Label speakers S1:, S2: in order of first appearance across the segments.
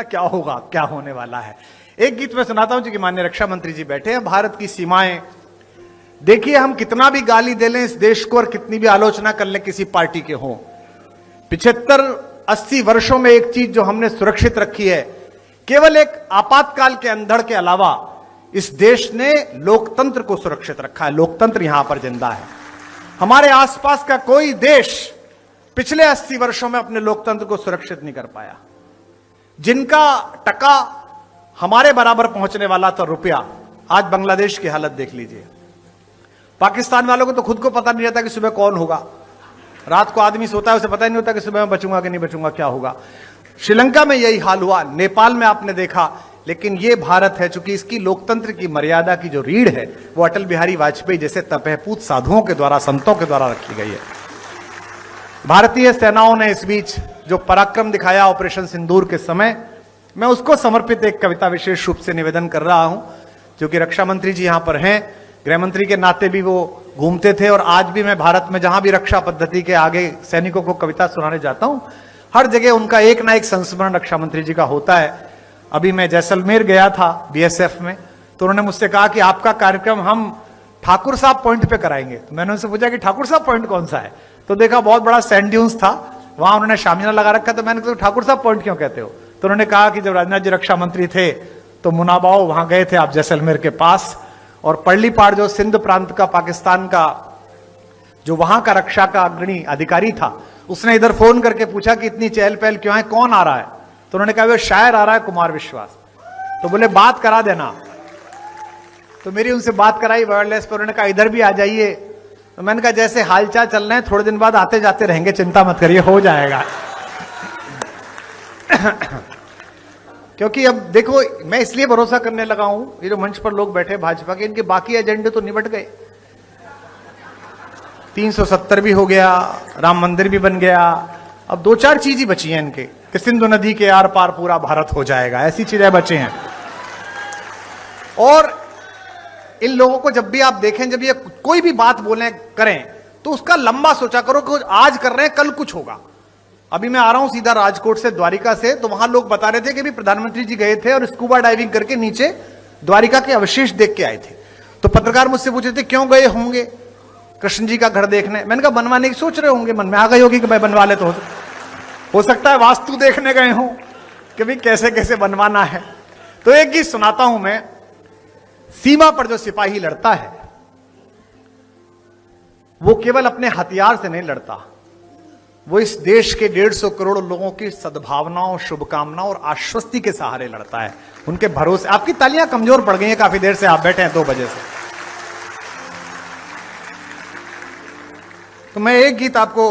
S1: क्या होगा, क्या होने वाला है। एक गीत मैं सुनाता हूं, जो कि माननीय रक्षा मंत्री जी बैठे हैं। भारत की सीमाएं देखिए, हम कितना भी गाली दे लें इस देश को और कितनी भी आलोचना कर लें किसी पार्टी के हों, 75-80 वर्षों में एक चीज जो हमने सुरक्षित रखी है, केवल एक आपातकाल के अंधड़ के अलावा इस देश ने लोकतंत्र को सुरक्षित रखा है। लोकतंत्र यहां पर जिंदा है। हमारे आसपास का कोई देश पिछले 80 वर्षों में अपने लोकतंत्र को सुरक्षित नहीं कर पाया। जिनका टका हमारे बराबर पहुंचने वाला था रुपया, आज बांग्लादेश की हालत देख लीजिए। पाकिस्तान वालों को तो खुद को पता नहीं रहता कि सुबह कौन होगा। रात को आदमी सोता है, उसे पता ही नहीं होता कि सुबह मैं बचूंगा कि नहीं बचूंगा, क्या होगा। श्रीलंका में यही हाल हुआ, नेपाल में आपने देखा। लेकिन यह भारत है, चूंकि इसकी लोकतंत्र की मर्यादा की जो रीढ़ है वो अटल बिहारी वाजपेयी जैसे तपहपूत साधुओं के द्वारा, संतों के द्वारा रखी गई है। भारतीय सेनाओं ने इस बीच जो पराक्रम दिखाया ऑपरेशन सिंदूर के समय, मैं उसको समर्पित एक कविता विशेष रूप से निवेदन कर रहा हूं। जो कि रक्षा मंत्री जी यहां पर हैं, गृह मंत्री के नाते भी वो घूमते थे, और आज भी मैं भारत में जहां भी रक्षा पद्धति के आगे सैनिकों को कविता सुनाने जाता हूं, हर जगह उनका एक ना एक संस्मरण रक्षा मंत्री जी का होता है। अभी मैं जैसलमेर गया था बीएसएफ में, तो उन्होंने मुझसे कहा कि आपका कार्यक्रम हम ठाकुर साहब पॉइंट पे कराएंगे। तो मैंने उनसे पूछा कि ठाकुर साहब पॉइंट कौन सा है, तो देखा बहुत बड़ा सैंड ड्यून्स था, वहां उन्होंने शामियाना लगा रखा। तो मैंने कहा ठाकुर साहब पॉइंट क्यों कहते हो, तो उन्होंने कहा कि जब राजनाथ जी रक्षा मंत्री थे तो मुनाबाओ वहां गए थे आप जैसलमेर के पास, और पड़लीपाड़ जो सिंध प्रांत का पाकिस्तान का जो वहां का रक्षा का अग्रणी अधिकारी था, उसने इधर फोन करके पूछा कि इतनी चहल पहल क्यों है, कौन आ रहा है। तो उन्होंने कहा वो शायर आ रहा है कुमार विश्वास। तो बोले बात करा देना। तो मेरी उनसे बात कराई वायरलेस पर, उन्होंने कहा इधर भी आ जाइए। तो मैंने कहा जैसे हालचाल चल रहे हैं, थोड़े दिन बाद आते जाते रहेंगे, चिंता मत करिए, हो जाएगा। क्योंकि अब देखो, मैं इसलिए भरोसा करने लगा हूं, ये जो मंच पर लोग बैठे भाजपा के, इनके बाकी एजेंडे तो निबट गए। 370 भी हो गया, राम मंदिर भी बन गया, अब 2-4 चीज ही बची हैं इनके, कि सिंधु नदी के आर पार पूरा भारत हो जाएगा, ऐसी चीजें बचे हैं। और इन लोगों को जब भी आप देखें, जब ये कोई भी बात बोलें करें, तो उसका लंबा सोचा करो कि आज कर रहे हैं कल कुछ होगा। अभी मैं आ रहा हूं सीधा राजकोट से, द्वारिका से, तो वहां लोग बता रहे थे कि भी प्रधानमंत्री जी गए थे और स्कूबा डाइविंग करके नीचे द्वारिका के अवशेष देख के आए थे। तो पत्रकार मुझसे पूछ रहे थे क्यों गए होंगे कृष्ण जी का घर देखने। मैंने कहा बनवाने की सोच रहे होंगे, मन में आ गई होगी कि भाई बनवा ले, तो हो सकता है वास्तु देखने गए हों कि भाई कैसे कैसे बनवाना है। तो एक गीत सुनाता हूं मैं। सीमा पर जो सिपाही लड़ता है वो केवल अपने हथियार से नहीं लड़ता, वो इस देश के 150 करोड़ लोगों की सद्भावनाओं, शुभकामनाओं और आश्वस्ति के सहारे लड़ता है, उनके भरोसे। आपकी तालियां कमजोर पड़ गई हैं, काफी देर से आप बैठे हैं 2 बजे से। तो मैं एक गीत आपको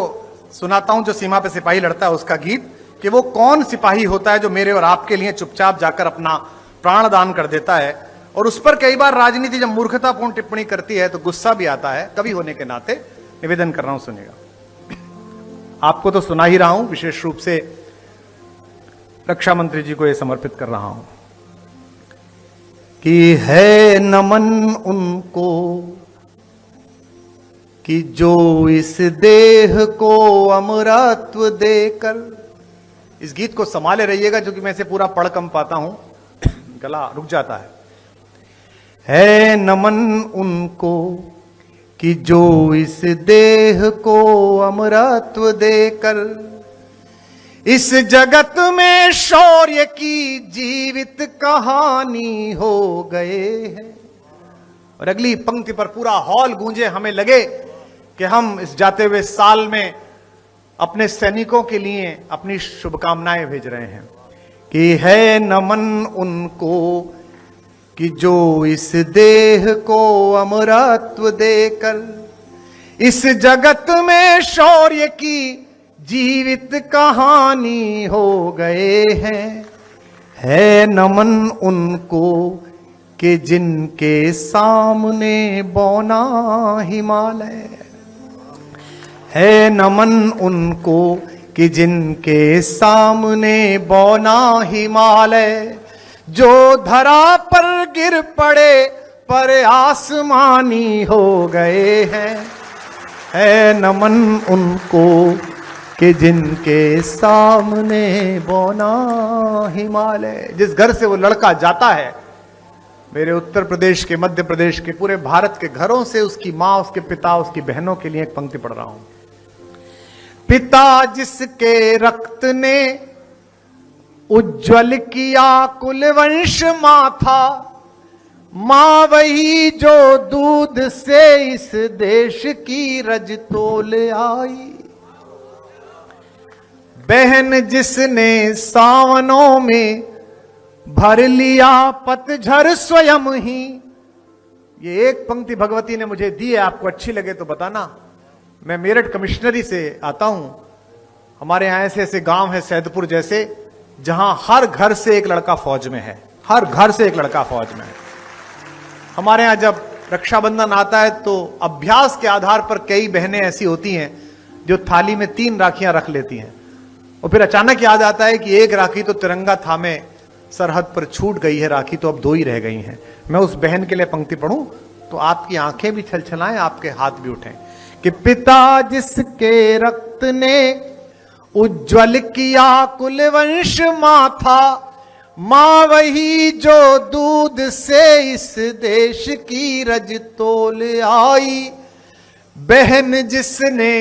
S1: सुनाता हूं जो सीमा पे सिपाही लड़ता है, उसका गीत, कि वो कौन सिपाही होता है जो मेरे और आपके लिए चुपचाप जाकर अपना प्राण दान कर देता है। और उस पर कई बार राजनीति जब मूर्खतापूर्ण टिप्पणी करती है तो गुस्सा भी आता है, कवि होने के नाते निवेदन कर रहा हूं, सुनिएगा। आपको तो सुना ही रहा हूं, विशेष रूप से रक्षा मंत्री जी को यह समर्पित कर रहा हूं कि है नमन उनको कि जो इस देह को अमरत्व देकर। इस गीत को संभाले रहिएगा, जो कि मैं इसे पूरा पढ़ कम पाता हूं, गला रुक जाता है नमन उनको कि जो इस देह को अमरत्व देकर इस जगत में शौर्य की जीवित कहानी हो गए हैं। और अगली पंक्ति पर पूरा हॉल गूंजे, हमें लगे कि हम इस जाते हुए साल में अपने सैनिकों के लिए अपनी शुभकामनाएं भेज रहे हैं कि है नमन उनको कि जो इस देह को अमरत्व देकर इस जगत में शौर्य की जीवित कहानी हो गए हैं। है नमन उनको कि जिनके सामने बौना हिमालय। है नमन उनको कि जिनके सामने बौना हिमालय, जो धरा पर गिर पड़े पर आसमानी हो गए हैं। है नमन उनको कि जिनके सामने बौना हिमालय। जिस घर से वो लड़का जाता है, मेरे उत्तर प्रदेश के, मध्य प्रदेश के, पूरे भारत के घरों से उसकी मां, उसके पिता, उसकी बहनों के लिए एक पंक्ति पढ़ रहा हूं। पिता जिसके रक्त ने उज्जवल किया कुलवंश माथा, मां वही जो दूध से इस देश की रज तोल आई। बहन जिसने सावनों में भर लिया पतझर स्वयं ही। ये एक पंक्ति भगवती ने मुझे दी है, आपको अच्छी लगे तो बताना। मैं मेरठ कमिश्नरी से आता हूं। हमारे यहां ऐसे ऐसे गांव है, सैदपुर जैसे, जहां हर घर से एक लड़का फौज में है, हर घर से एक लड़का फौज में है। हमारे यहां जब रक्षाबंधन आता है तो अभ्यास के आधार पर कई बहनें ऐसी होती हैं जो थाली में 3 राखियां रख लेती हैं, और फिर अचानक याद आता है कि एक राखी तो तिरंगा थामे सरहद पर छूट गई है राखी, तो अब 2 ही रह गई हैं। मैं उस बहन के लिए पंक्ति पढ़ूं तो आपकी आंखें भी छलछलाएं, आपके हाथ भी उठें। कि पिता जिसके रक्त ने उज्जवल किया कुलवंश माथा, मां वही जो दूध से इस देश की रज तोल आई। बहन जिसने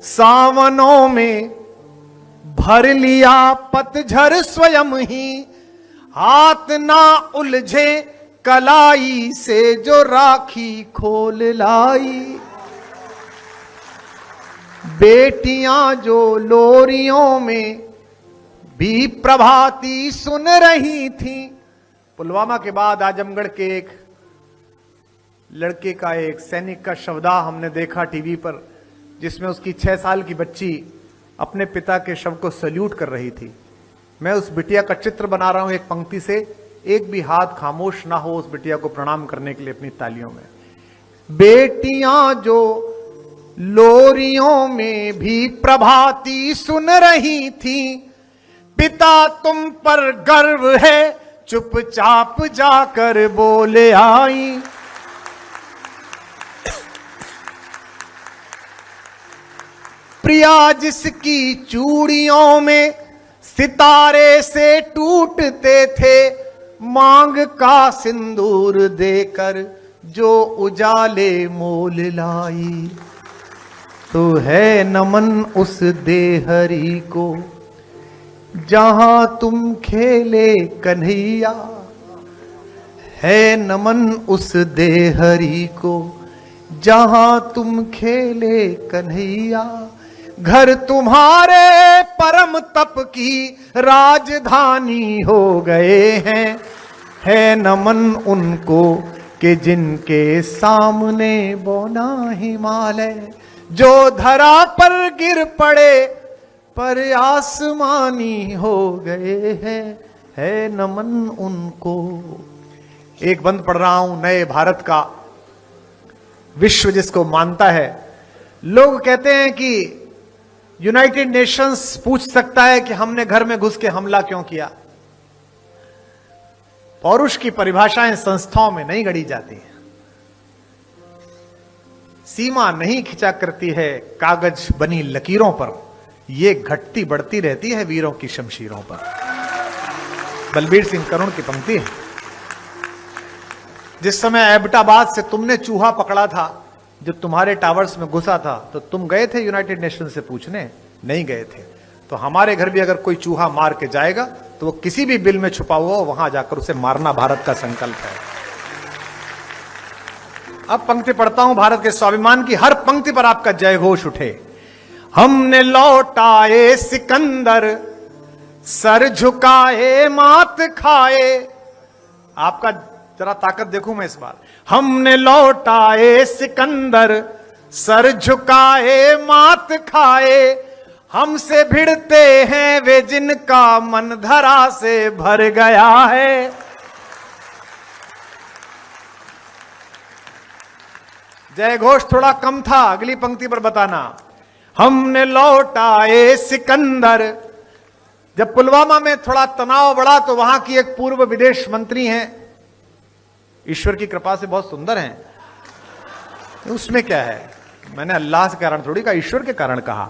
S1: सावनों में भर लिया पतझर स्वयं ही, हाथ ना उलझे कलाई से जो राखी खोल लाई। बेटियां जो लोरियों में भी प्रभाती सुन रही थी। पुलवामा के बाद आजमगढ़ के एक लड़के का, एक सैनिक का शवदाह हमने देखा टीवी पर, जिसमें उसकी 6 साल की बच्ची अपने पिता के शव को सल्यूट कर रही थी। मैं उस बिटिया का चित्र बना रहा हूं एक पंक्ति से, एक भी हाथ खामोश ना हो उस बिटिया को प्रणाम करने के लिए अपनी तालियों में। बेटियां जो लोरियों में भी प्रभाती सुन रही थी, पिता तुम पर गर्व है चुपचाप जाकर बोले आई। प्रिया जिसकी चूड़ियों में सितारे से टूटते थे, मांग का सिंदूर देकर जो उजाले मोल लाई। तो है नमन उस देहरी को जहां तुम खेले कन्हैया, है नमन उस देहरी को जहां तुम खेले कन्हैया। घर तुम्हारे परम तप की राजधानी हो गए हैं, है नमन उनको कि जिनके सामने बौना हिमालय। जो धरा पर गिर पड़े पर आसमानी हो गए हैं, है नमन उनको। एक बंद पढ़ रहा हूं नए भारत का, विश्व जिसको मानता है। लोग कहते हैं कि यूनाइटेड नेशंस पूछ सकता है कि हमने घर में घुस के हमला क्यों किया। पौरुष की परिभाषाएं संस्थाओं में नहीं गढ़ी जाती हैं। सीमा नहीं खिंचा करती है कागज बनी लकीरों पर, यह घटती बढ़ती रहती है वीरों की शमशीरों पर। बलबीर सिंह करुण की पंक्ति है। जिस समय एबटाबाद से तुमने चूहा पकड़ा था जो तुम्हारे टावर्स में घुसा था, तो तुम गए थे यूनाइटेड नेशन से पूछने? नहीं गए थे। तो हमारे घर भी अगर कोई चूहा मार के जाएगा तो वो किसी भी बिल में छुपा हुआ वहां जाकर उसे मारना भारत का संकल्प है। अब पंक्ति पढ़ता हूं भारत के स्वाभिमान की, हर पंक्ति पर आपका जय घोष उठे। हमने लौटाए सिकंदर, सर झुकाए मात खाए। आपका जरा ताकत देखूं मैं इस बार। हमने लौटाए सिकंदर, सर झुकाए मात खाए। हमसे भिड़ते हैं वे जिनका मन धरा से भर गया है। जय घोष थोड़ा कम था, अगली पंक्ति पर बताना। हमने लौटाए सिकंदर। जब पुलवामा में थोड़ा तनाव बढ़ा तो वहां की एक पूर्व विदेश मंत्री हैं, ईश्वर की कृपा से बहुत सुंदर हैं। उसमें क्या है, मैंने अल्लाह के कारण थोड़ी कहा, ईश्वर के कारण कहा।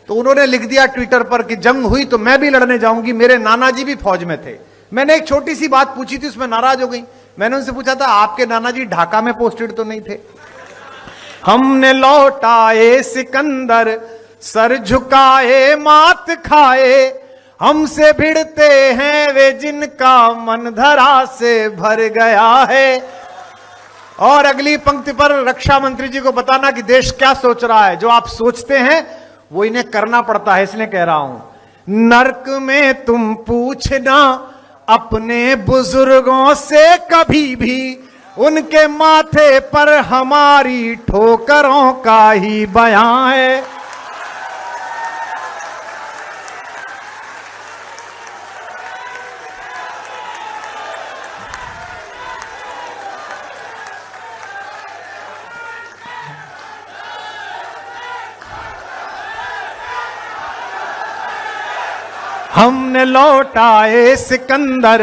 S1: तो उन्होंने लिख दिया ट्विटर पर कि जंग हुई तो मैं भी लड़ने जाऊंगी, मेरे नाना जी भी फौज में थे। मैंने एक छोटी सी बात पूछी थी, उसमें नाराज हो गई। मैंने उनसे पूछा था आपके नाना जी ढाका में पोस्टेड तो नहीं थे? हमने लौटाए सिकंदर, सर झुकाए मात खाए, हमसे भिड़ते हैं वे जिनका मन धरा से भर गया है। और अगली पंक्ति पर रक्षा मंत्री जी को बताना कि देश क्या सोच रहा है। जो आप सोचते हैं वो इन्हें करना पड़ता है, इसलिए कह रहा हूं। नर्क में तुम पूछना अपने बुजुर्गों से कभी भी, उनके माथे पर हमारी ठोकरों का ही बयां है। हमने लौटाए सिकंदर,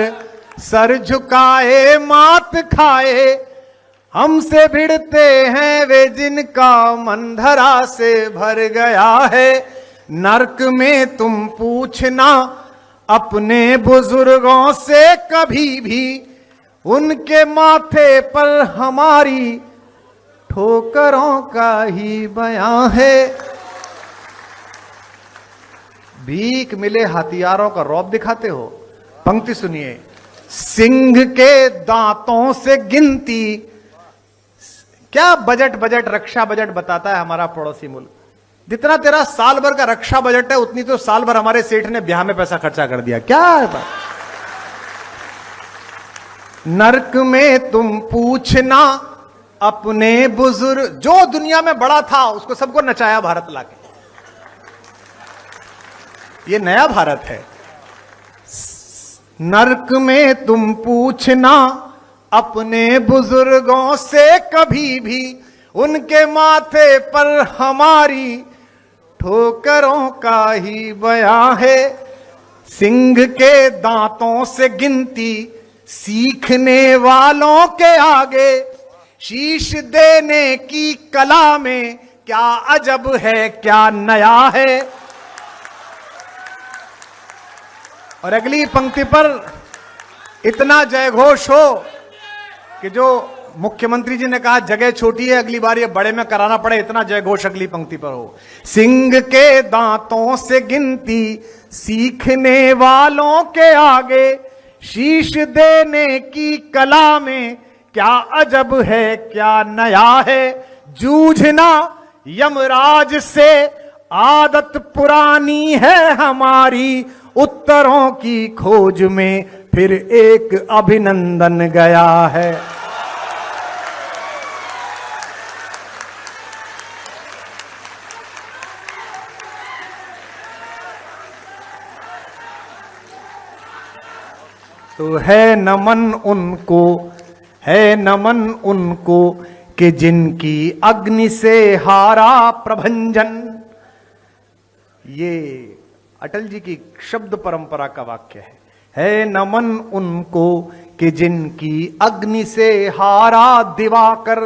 S1: सर झुकाए मात खाए, हमसे भिड़ते हैं वे जिनका मन धरा से भर गया है। नर्क में तुम पूछना अपने बुजुर्गों से कभी भी, उनके माथे पर हमारी ठोकरों का ही बयां है। भीख मिले हथियारों का रौब दिखाते हो। पंक्ति सुनिए, सिंह के दांतों से गिनती। क्या बजट रक्षा बजट बताता है हमारा पड़ोसी मुल्क। जितना तेरा साल भर का रक्षा बजट है उतनी तो साल भर हमारे सेठ ने ब्याह में पैसा खर्चा कर दिया। क्या है बात? नर्क में तुम पूछना अपने बुजुर्ग, जो दुनिया में बड़ा था उसको सबको नचाया भारत लाके। ये नया भारत है। नर्क में तुम पूछना अपने बुजुर्गों से कभी भी, उनके माथे पर हमारी ठोकरों का ही बयां है। सिंह के दांतों से गिनती सीखने वालों के आगे, शीश देने की कला में क्या अजब है, क्या नया है। और अगली पंक्ति पर इतना जयघोष हो कि जो मुख्यमंत्री जी ने कहा जगह छोटी है, अगली बार ये बड़े में कराना पड़े, इतना जयघोष अगली पंक्ति पर हो। सिंह के दांतों से गिनती सीखने वालों के आगे, शीश देने की कला में क्या अजब है, क्या नया है। जूझना यमराज से आदत पुरानी है हमारी, उत्तरों की खोज में फिर एक अभिनंदन गया है। तो है नमन उनको, है नमन उनको कि जिनकी अग्नि से हारा प्रभंजन। ये अटल जी की शब्द परंपरा का वाक्य है नमन उनको कि जिनकी अग्नि से हारा दिवाकर,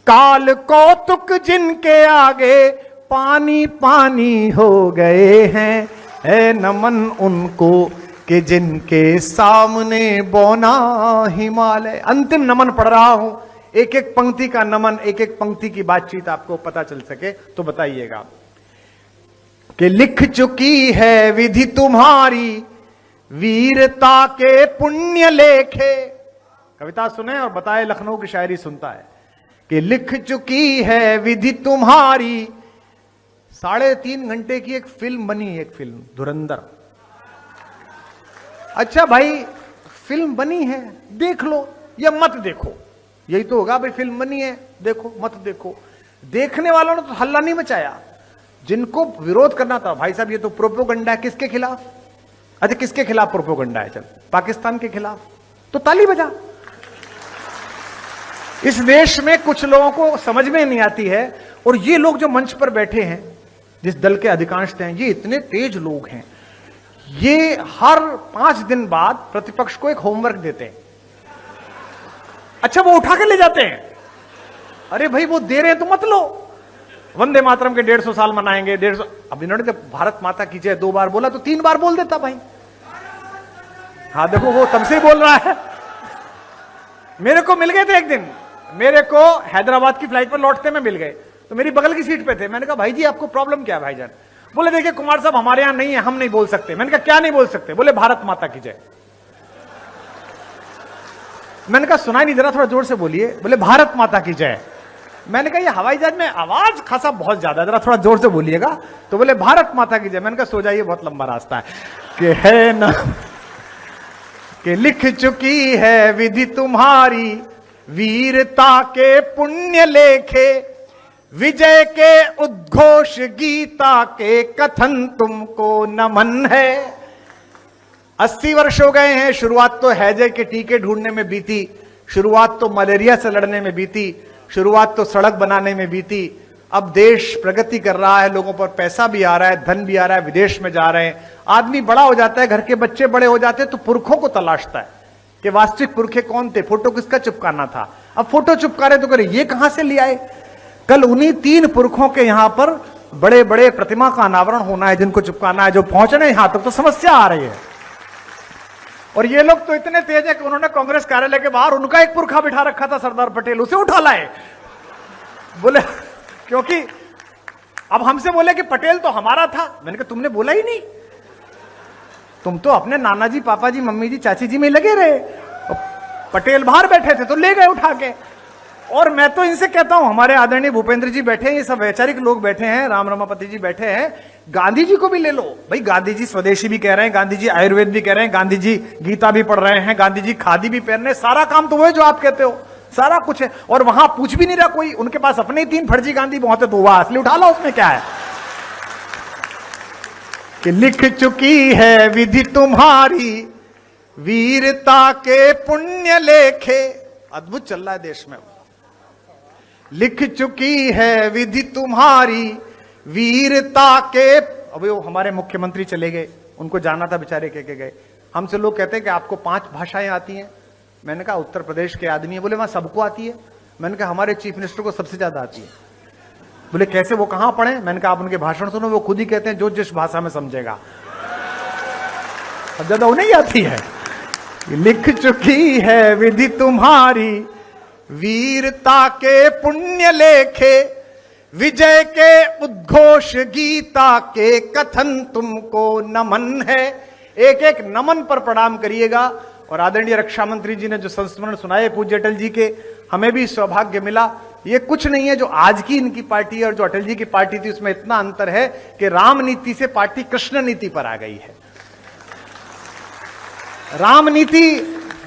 S1: काल कौतुक जिनके आगे पानी पानी हो गए हैं। है नमन उनको कि जिनके सामने बौना हिमालय। अंतिम नमन पढ़ रहा हूं, एक एक पंक्ति का नमन, एक एक पंक्ति की बातचीत आपको पता चल सके तो बताइएगा कि लिख चुकी है विधि तुम्हारी वीरता के पुण्य लेखे। कविता सुने और बताए, लखनऊ की शायरी सुनता है कि लिख चुकी है विधि तुम्हारी। 3.5 घंटे की एक फिल्म बनी, एक फिल्म धुरंधर। अच्छा भाई, फिल्म बनी है, देख लो या मत देखो, यही तो होगा भाई। फिल्म बनी है, देखो मत देखो। देखने वालों ने तो हल्ला नहीं मचाया, जिनको विरोध करना था भाई साहब ये तो प्रोपोगंडा है। किसके खिलाफ? अच्छा किसके खिलाफ प्रोपोगंडा है? चल पाकिस्तान के खिलाफ, तो ताली बजा। इस देश में कुछ लोगों को समझ में नहीं आती है, और ये लोग जो मंच पर बैठे हैं, जिस दल के अधिकांश हैं, ये इतने तेज लोग हैं, ये हर 5 दिन बाद प्रतिपक्ष को एक होमवर्क देते हैं। अच्छा वो उठा के ले जाते हैं। अरे भाई वो दे रहे हैं तो मत लो, वंदे मातरम के 150 साल मनाएंगे, 150। अब इन्होंने जब भारत माता की जय 2 बार बोला तो 3 बार बोल देता भाई। हाँ देखो वो तब से बोल रहा है। मेरे को मिल गए थे एक दिन, मेरे को हैदराबाद की फ्लाइट पर लौटते में मिल गए, तो मेरी बगल की सीट पे थे। मैंने कहा भाई जी आपको प्रॉब्लम क्या है भाईजान? बोले देखिए कुमार साहब हमारे यहां नहीं है, हम नहीं बोल सकते। मैंने कहा क्या नहीं बोल सकते? बोले भारत माता की जय। मैंने कहा सुनाई नहीं दे रहा, थोड़ा जोर से बोलिए। बोले भारत माता की जय। मैंने कहा ये हवाई जहाज में आवाज खासा बहुत ज्यादा, जरा थोड़ा जोर से बोलिएगा। तो बोले भारत माता की जय। मैंने कहा सो जाइए, बहुत लंबा रास्ता है। कि है ना कि लिख चुकी है विधि तुम्हारी, वीरता के पुण्य लेखे, विजय के उद्घोष गीता के कथन तुमको नमन है। 80 वर्ष हो गए हैं। शुरुआत तो हैजे के टीके ढूंढने में बीती, शुरुआत तो मलेरिया से लड़ने में बीती, शुरुआत तो सड़क बनाने में बीती। अब देश प्रगति कर रहा है, लोगों पर पैसा भी आ रहा है, धन भी आ रहा है, विदेश में जा रहे हैं। आदमी बड़ा हो जाता है, घर के बच्चे बड़े हो जाते हैं, तो पुरखों को तलाशता है कि वास्तविक पुरखे कौन थे, फोटो किसका चिपकाना था। अब फोटो चिपका रहे तो करे ये कहां से ले आए? कल उन्हीं 3 पुरखों के यहां पर बड़े बड़े प्रतिमा का अनावरण होना है, जिनको चिपकाना है, जो पहुंच रहे यहां तक तो समस्या आ रही है। और ये लोग तो इतने तेज है कि उन्होंने कांग्रेस कार्यालय के बाहर उनका एक पुरखा बिठा रखा था, सरदार पटेल, उसे उठा लाए। बोले क्योंकि अब हमसे बोले कि पटेल तो हमारा था। मैंने कहा तुमने बोला ही नहीं, तुम तो अपने नाना जी, पापा जी, मम्मी जी, चाची जी में लगे रहे। पटेल बाहर बैठे थे तो ले गए उठा के। और मैं तो इनसे कहता हूं, हमारे आदरणीय भूपेंद्र जी बैठे हैं, ये सब वैचारिक लोग बैठे हैं, राम रमापति जी बैठे हैं, गांधी जी को भी ले लो भाई। गांधी जी स्वदेशी भी कह रहे हैं, गांधी जी आयुर्वेद भी कह रहे हैं, गांधी जी गीता भी पढ़ रहे हैं, गांधी जी खादी भी पहन रहे हैं। सारा काम तो वो है जो आप कहते हो, सारा कुछ है। और वहां पूछ भी नहीं रहा कोई, उनके पास अपने ही 3 फर्जी गांधी बहुत है, तो वह असली उठा लो, उसमें क्या है। कि लिख चुकी है विधि तुम्हारी, वीरता के पुण्य लेखे। अद्भुत चल रहा है देश में। लिख चुकी है विधि तुम्हारी, वीरता के। अभी वो हमारे मुख्यमंत्री चले गए, उनको जाना था, बेचारे कह के गए। हमसे लोग कहते हैं कि आपको 5 भाषाएं आती हैं। मैंने कहा उत्तर प्रदेश के आदमी है। बोले वहां सबको आती है। मैंने कहा हमारे चीफ मिनिस्टर को सबसे ज्यादा आती है। बोले कैसे, वो कहां पढ़े? मैंने कहा आप उनके भाषण सुनो, वो खुद ही कहते हैं जो जिस भाषा में समझेगा। अब ज्यादा उन्हें ही आती है। लिख चुकी है विधि तुम्हारी, वीरता के पुण्य लेखे, विजय के उद्घोष गीता के कथन तुमको नमन है। एक एक नमन पर प्रणाम करिएगा। और आदरणीय रक्षा मंत्री जी ने जो संस्मरण सुनाए पूज्य अटल जी के, हमें भी सौभाग्य मिला। ये कुछ नहीं है जो आज की इनकी पार्टी और जो अटल जी की पार्टी थी, उसमें इतना अंतर है कि राम नीति से पार्टी कृष्ण नीति पर आ गई है। राम नीति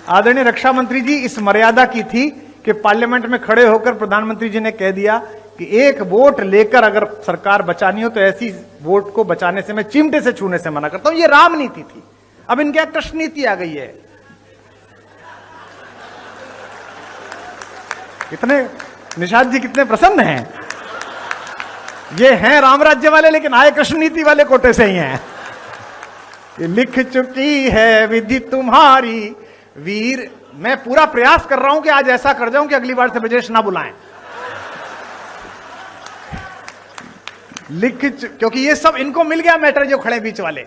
S1: आदरणीय रक्षा मंत्री जी इस मर्यादा की थी कि पार्लियामेंट में खड़े होकर प्रधानमंत्री जी ने कह दिया कि एक वोट लेकर अगर सरकार बचानी हो तो ऐसी वोट को बचाने से, मैं चिमटे से छूने से मना करता हूं। ये राम नीति थी। अब इनके यहां कृष्ण नीति आ गई है। कितने निषाद जी कितने प्रसन्न हैं। ये हैं राम राज्य वाले, लेकिन आए कृष्ण नीति वाले कोटे से ही हैं। लिख चुकी है विधि तुम्हारी, वीर। मैं पूरा प्रयास कर रहा हूं कि आज ऐसा कर जाऊं कि अगली बार से ब्रजेश ना बुलाएं। क्योंकि ये सब इनको मिल गया मैटर, जो खड़े बीच वाले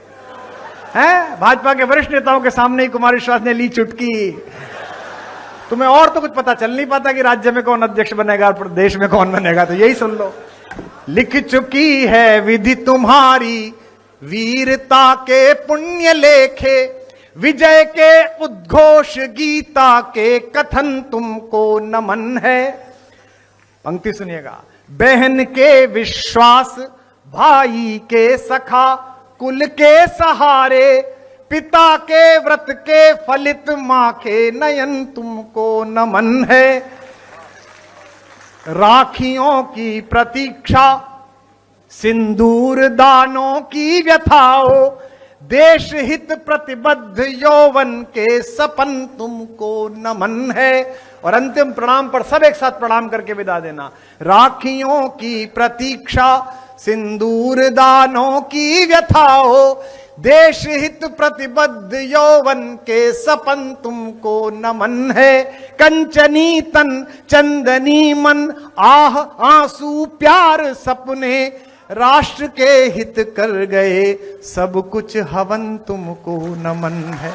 S1: हैं। भाजपा के वरिष्ठ नेताओं के सामने ही कुमार विश्वास ने ली चुटकी। तुम्हें और तो कुछ पता चल नहीं पाता कि राज्य में कौन अध्यक्ष बनेगा और प्रदेश में कौन बनेगा, तो यही सुन लो। लिख चुकी है विधि तुम्हारी, वीरता के पुण्य लेखे, विजय के उद्घोष गीता के कथन तुमको नमन है। पंक्ति सुनिएगा। बहन के विश्वास, भाई के सखा, कुल के सहारे, पिता के व्रत के फलित, मां के नयन तुमको नमन है। राखियों की प्रतीक्षा, सिंदूर दानों की व्यथाओ, देश हित प्रतिबद्ध यौवन के सपन तुमको नमन है। और अंतिम प्रणाम पर सब एक साथ प्रणाम करके विदा देना। राखियों की प्रतीक्षा, सिंदूर दानों की व्यथा हो, देश हित प्रतिबद्ध यौवन के सपन तुमको नमन है। कंचनी तन चंदनी मन, आह आंसू प्यार सपने, राष्ट्र के हित कर गए सब कुछ हवन तुमको नमन है।